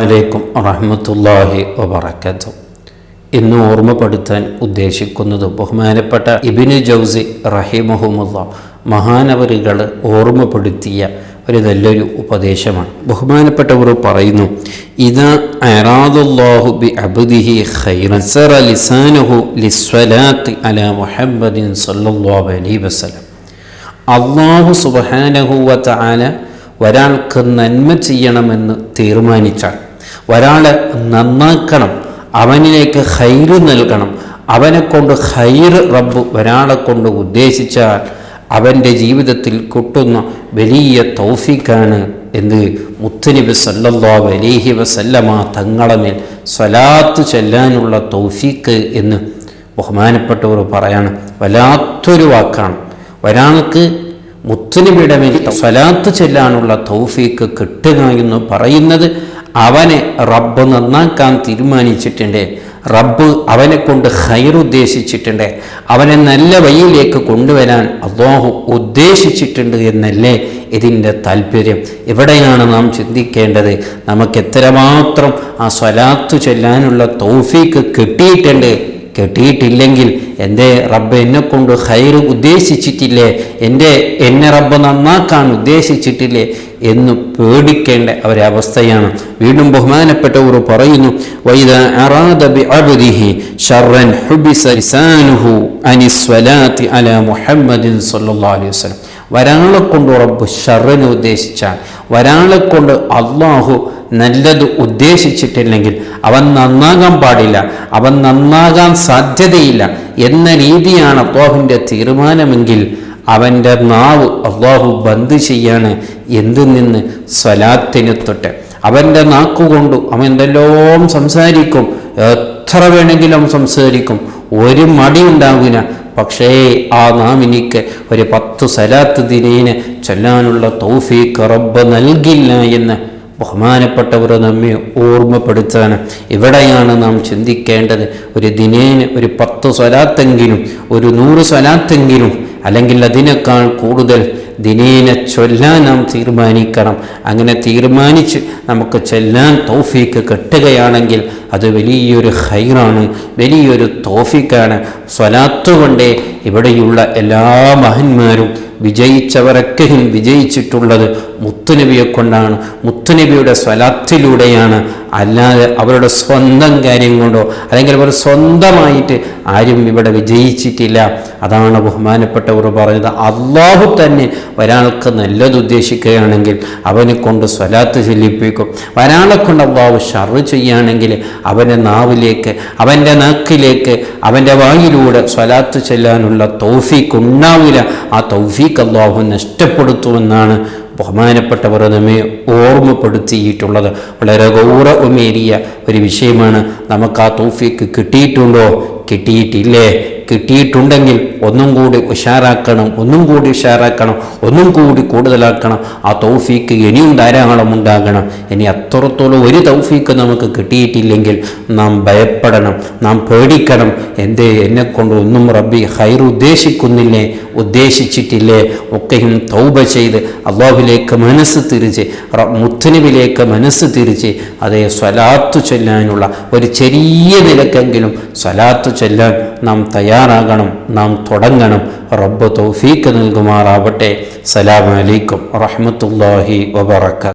അലൈക്കും റഹ്മത്തുള്ളാഹി വബറകാതുഹു. ഇന്ന് ഓർമ്മപ്പെടുത്താൻ ഉദ്ദേശിക്കുന്നത് ബഹുമാനപ്പെട്ട ഇബ്നു ജൗസി റഹിമഹുമുല്ലാ മഹാനവറുകൾ ഓർമ്മപ്പെടുത്തിയ ഒരു നല്ലൊരു ഉപദേശമാണ്. ബഹുമാനപ്പെട്ടവർ പറയുന്നു, ഇദാ അറാദല്ലാഹു ബി അബ്ദിഹി ഖൈറൻ സറ ലിസാനുഹു ലിസ്വലാത്തി അലാ മുഹമ്മദിൻ സല്ലല്ലാഹു അലൈഹി വസല്ലം. അല്ലാഹു സുബ്ഹാനഹു വ തആല ഒരാൾക്ക് നന്മ ചെയ്യണമെന്ന് തീരുമാനിച്ചാൽ, ഒരാളെ നന്നാക്കണം, അവനിലേക്ക് ഖൈറ് നൽകണം, അവനെ കൊണ്ട് ഖൈറ് റബ്ബ് ഒരാളെ കൊണ്ട് ഉദ്ദേശിച്ചാൽ അവൻ്റെ ജീവിതത്തിൽ കിട്ടുന്ന വലിയ തൗഫീഖാണ് എന്ന് മുത്തുനബി സല്ലല്ലാഹു അലൈഹി വസല്ലമ തങ്ങളെ മേൽ സ്വലാത്ത് ചൊല്ലാനുള്ള തൗഫീഖ് എന്ന് ബഹുമാനപ്പെട്ടവർ പറയാണ്. വല്ലാത്തൊരു വാക്കാണ്. ഒരാൾക്ക് മുത്തുനബിയുടെ മേൽ സ്വലാത്ത് ചൊല്ലാനുള്ള തൗഫീഖ് കിട്ടുക എന്ന് പറയുന്നത് അവനെ റബ്ബ് നന്നാക്കാൻ തീരുമാനിച്ചിട്ടുണ്ട്, റബ്ബ് അവനെ കൊണ്ട് ഖൈർ ഉദ്ദേശിച്ചിട്ടുണ്ട്, അവനെ നല്ല വഴിയിലേക്ക് കൊണ്ടുവരാൻ അല്ലാഹു ഉദ്ദേശിച്ചിട്ടുണ്ട് എന്നല്ലേ ഇതിൻ്റെ താല്പര്യം. എവിടെയാണ് നാം ചിന്തിക്കേണ്ടത്? നമുക്ക് എത്രമാത്രം ആ സ്വലാത്ത് ചൊല്ലാനുള്ള തൗഫീഖ് കിട്ടിയിട്ടില്ലെങ്കിൽ എൻ്റെ റബ്ബ് എന്നെ കൊണ്ട് ഖൈർ ഉദ്ദേശിച്ചിട്ടില്ലേ, എന്നെ റബ്ബ് നന്നാക്കാൻ ഉദ്ദേശിച്ചിട്ടില്ലേ എന്ന് പേടിക്കേണ്ട ഒരവസ്ഥയാണ്. വീണ്ടും ബഹുമാനപ്പെട്ടവർ പറയുന്നു, വൈദാ അറാദ ബിഅബ്ദിഹി ശർറൻ ഹുബിസ ലിസാനുഹു അനിസ്വലാത്തി അലാ മുഹമ്മദിൻ സല്ലല്ലാഹു അലൈഹി വസല്ലം. ഒരാളെ കൊണ്ട് റബ്ബ് ഷർറിനെ ഉദ്ദേശിച്ചാൽ, ഒരാളെ കൊണ്ട് അള്ളാഹു നല്ലത് ഉദ്ദേശിച്ചിട്ടില്ലെങ്കിൽ അവൻ നന്നാകാൻ പാടില്ല, അവൻ നന്നാകാൻ സാധ്യതയില്ല എന്ന രീതിയാണ് അല്ലാഹുവിൻ്റെ തീരുമാനമെങ്കിൽ അവൻ്റെ നാവ് അല്ലാഹു ബന്ദ് ചെയ്യാണ്. എന്തിൽ നിന്ന്? സ്വലാത്തിന് തൊട്ട്. അവൻ്റെ നാക്കുകൊണ്ട് അവൻ എന്തെല്ലാം സംസാരിക്കും, എത്ര വേണമെങ്കിലും സംസാരിക്കും, ഒരു മടി ഉണ്ടാവില്ല. പക്ഷേ ആ നാമിനിക്ക് ഒരു 10 സലാത്ത് ദിനേന ചൊല്ലാനുള്ള തൗഫീഖ് റബ്ബ് നൽകില്ല എന്ന് ബഹുമാനപ്പെട്ടവർ നമ്മെ ഓർമ്മപ്പെടുത്താൻ ഇവിടെയാണ് നാം ചിന്തിക്കേണ്ടത്. ഒരു ദിനേന് ഒരു 10 സ്വലാത്തെങ്കിലും, ഒരു 100 സ്വലാത്തെങ്കിലും, അല്ലെങ്കിൽ അതിനേക്കാൾ കൂടുതൽ ദിനേന ചൊല്ലാൻ നാം തീരുമാനിക്കണം. അങ്ങനെ തീരുമാനിച്ച് നമുക്ക് ചൊല്ലാൻ തൗഫീഖ് കിട്ടുകയാണെങ്കിൽ അത് വലിയൊരു ഖൈറാണ്, വലിയൊരു തൗഫീഖാണ്. സ്വലാത്ത് കൊണ്ടേ ഇവിടെയുള്ള എല്ലാ മഹന്മാരും വിജയിച്ചവരൊക്കെ വിജയിച്ചിട്ടുള്ളത് മുത്തുനബിയെ കൊണ്ടാണ്, മുത്തുനബിയുടെ സ്വലാത്തിലൂടെയാണ്. അല്ലാതെ അവരുടെ സ്വന്തം കാര്യം കൊണ്ടോ അല്ലെങ്കിൽ അവർ സ്വന്തമായിട്ട് ആരും ഇവിടെ വിജയിച്ചിട്ടില്ല. അതാണ് ബഹുമാനപ്പെട്ടവർ പറഞ്ഞത്. അല്ലാഹു തന്നെ ഒരാൾക്ക് നല്ലത് ഉദ്ദേശിക്കുകയാണെങ്കിൽ അവനെ കൊണ്ട് സ്വലാത്ത് ചൊല്ലിപ്പിക്കും. ഒരാളെ കൊണ്ട് അല്ലാഹു ഷർറ് ചെയ്യുകയാണെങ്കിൽ അവൻ്റെ നാവിലേക്ക്, അവൻ്റെ നാക്കിലേക്ക്, അവൻ്റെ വായിലൂടെ സ്വലാത്ത് ചൊല്ലാനുള്ള തൗഫീഖ് ഉണ്ടാവില്ല. ആ തൗഫീഖ് അല്ലാഹു നഷ്ടപ്പെടുത്തുമെന്നാണ് ബഹുമാനപ്പെട്ടവർ നമ്മെ ഓർമ്മപ്പെടുത്തിയിട്ടുള്ളത്. വളരെ ഗൗരവമേറിയ ഒരു വിഷയമാണ്. നമുക്ക് ആ തൗഫീഖ് കിട്ടിയിട്ടുണ്ടോ? കിട്ടിയിട്ടില്ലേ? കിട്ടിയിട്ടുണ്ടെങ്കിൽ ഒന്നും കൂടി ഉഷാറാക്കണം, ഒന്നും കൂടി കൂടുതലാക്കണം. ആ തൗഫീഖ് ഇനിയും ധാരാളം ഉണ്ടാകണം. ഇനി അത്രത്തോളം ഒരു തൗഫീഖ് നമുക്ക് കിട്ടിയിട്ടില്ലെങ്കിൽ നാം ഭയപ്പെടണം, നാം പേടിക്കണം. എന്നെക്കൊണ്ട് ഒന്നും റബ്ബി ഖൈർ ഉദ്ദേശിച്ചിട്ടില്ലേ? ഒക്കെയും തൗബ ചെയ്ത് അല്ലാഹുവിലേക്ക് മനസ്സ് തിരിച്ച്, മുത്തുനബിയിലേക്ക് മനസ്സ് തിരിച്ച് അതേ സ്വലാത്ത് ചൊല്ലാനുള്ള ഒരു ചെറിയ നിലക്കെങ്കിലും സ്വലാത്ത് ചൊല്ലാൻ നാം തയ്യാറാകണം, നാം തുടങ്ങണം. റബ്ബ് തൗഫീഖ് നൽകുമാറാവട്ടെ. സലാമു അലൈക്കും റഹ്മത്തുള്ളാഹി വബറകാതുഹു.